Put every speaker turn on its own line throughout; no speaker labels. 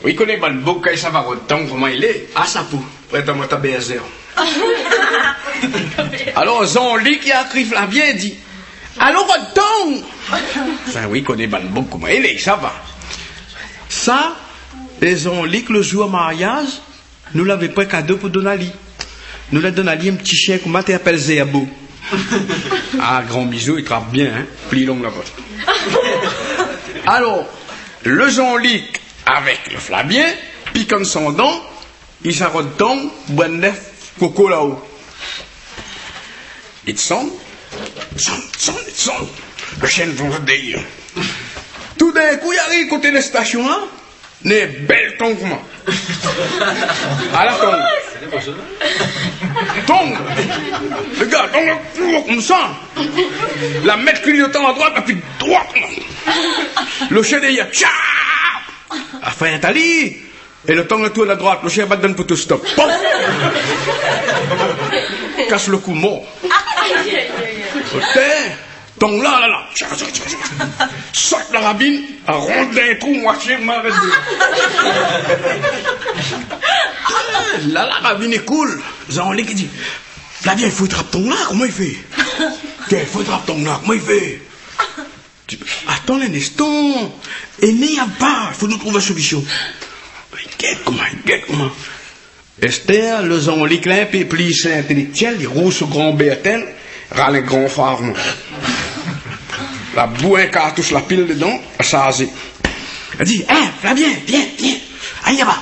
Oui, connaît pas le beau quand ça va autant, comment il est.
Ah, ça pour.
Prête-moi ta BSR. Alors, Jean-Luc qui a écrit là bien dit. Alors, autant. Ça, oui, connaît pas le beau comment il est, ça va.
Ça, les Jean-Luc, le jour au mariage, nous l'avons pris cadeau pour Donali. Nous l'avons donné un petit chien qu'on appelle Zéabo.
Ah, grand bisou, il trappe bien, hein. Plie long là-bas. Alors, le Jean-Luc avec le Flavien, piquant son dent, il s'arrête donc, boit neuf coco là-haut. Il sonne. Le chien vont se dire. Tout d'un coup, il arrive côté de la station là, n'est belle tombe comment. À la tombe. Tombe. Le gars tombe comme ça. La mettre clignotant à droite, et puis droite. Le chien derrière. Tcha. Enfin, un tali. Et le temps de tourne à droite, le chien bat d'un poteau stop. Pom. Casse le cou mort. Tombe là. Saute la rabine, ronde d'un trou, moitié, m'arrête de. Là, la rabine est cool. Jean-Luc dit, Flavien, il faut attraper ton là, comment il fait? Il faut attraper ton là, comment il fait? Attends un instant. Et n'y a pas, il faut nous trouver une solution. Guette comment? Esther, le Jean-Luc, là, puis plus intellectuel, il roule ce grand BRTL, râle un grand phare. La boue un cartouche, la pile dedans, ça a asé. Elle dit, hein, Flavien, viens. Allez, là-bas,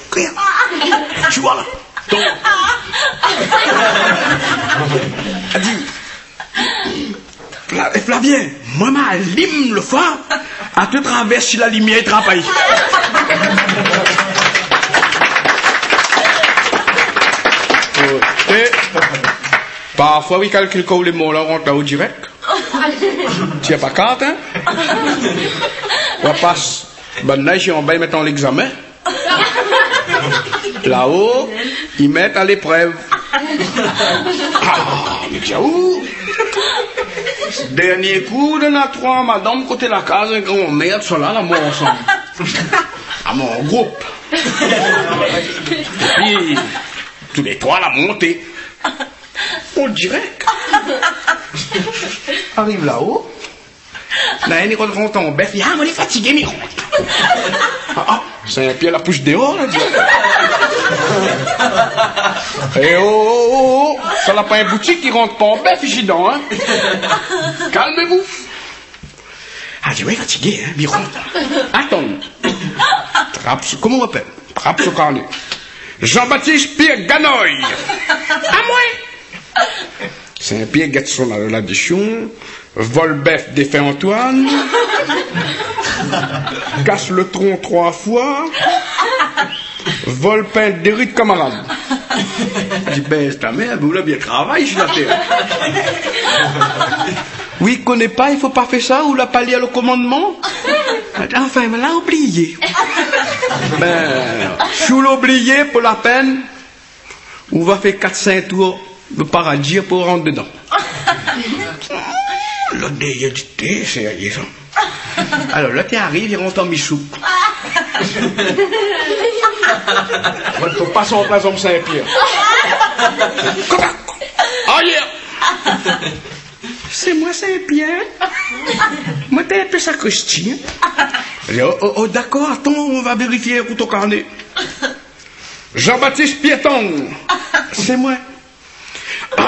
clear. Tu vois là, donc. Elle dit, Flavien, moi, ma lime le phare, à te traverser la lumière et travailler. Parfois, oui, calcule comme les mots là, on rentre là au direct. Tu n'as pas carte, hein? On passe. Ben là, on va mettre en l'examen. Là-haut, ils mettent à l'épreuve. Ah, mais tiens où? Dernier coup de la 3, madame, côté la case, un grand merde, sont là, mort ensemble. À mon groupe. Et puis, tous les trois, la montée. Au direct. Arrive là-haut. Là, il rentre en bœuf. Il dit, ah, moi, il est fatigué, mais c'est un pied à la pousse dehors, là. Et oh, ça n'a pas un boutique qui rentre pas en bœuf, ici dedans, hein. Calmez-vous. Ah, je vais fatigué, hein, mais rentre. Attends. Comment on appelle? Trappe ce carnet. Jean-Baptiste Pierre Ganoï. À moi. Saint-Pierre guette son l'addition, Volbef défait Antoine, casse le tronc 3 fois, Volpin dérite camarade. Je dis, ben, c'est ta mère, vous l'avez bien travaillé sur la terre. Oui, connaît pas, il faut pas faire ça, ou l'a pas lié le commandement. Enfin, mais l'a oublié. Ben, sous l'oublié, pour la peine, on va faire 4-5 tours de paradis pour rentrer dedans. Là, il y a du thé, c'est ça. Alors là, tu arrives, il rentre en michou. Il faut passer en place en Saint-Pierre. Ailleurs. C'est moi Saint-Pierre. Moi, t'es un peu sacristie. Oh, d'accord, attends, on va vérifier au carnet. Jean-Baptiste Piéton. C'est moi. Oh.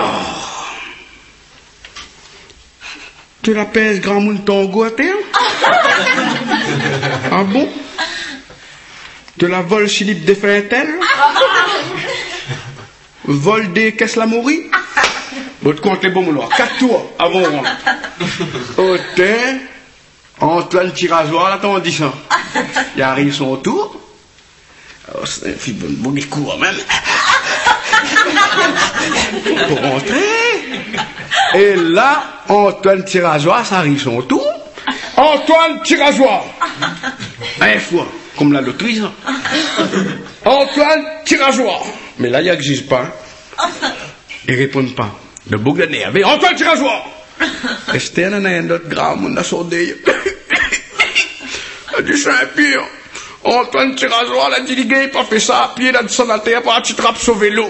Tu l'appelles Grand Moule Tango à terre? Ah bon? Tu la voles Philippe Desfrentelles? Vol des caisses la mourir? Bon, tu comptes les bons mouloirs. 4 tours avant on rentre. Hôtel, Antoine Tirageoir, là, t'en dis ça. Il arrive son tour. Alors, c'est un film bon court même. Pour rentrer. Et là, Antoine Tirageoir, ça arrive son tour. Antoine Tirageoir. Un fois, comme la loterie, ça. Antoine Tirageoir. Mais là, il n'existe pas. Ils répondent pas. Le bouc de nez avait Antoine Tirageoir. Esther, on a un autre grand monde à son deuil. Elle dit Saint-Pierre. Antoine Tirazoir, la déléguée, pas fait ça à pied, là, de son terre, pas un petit trappe sur vélo.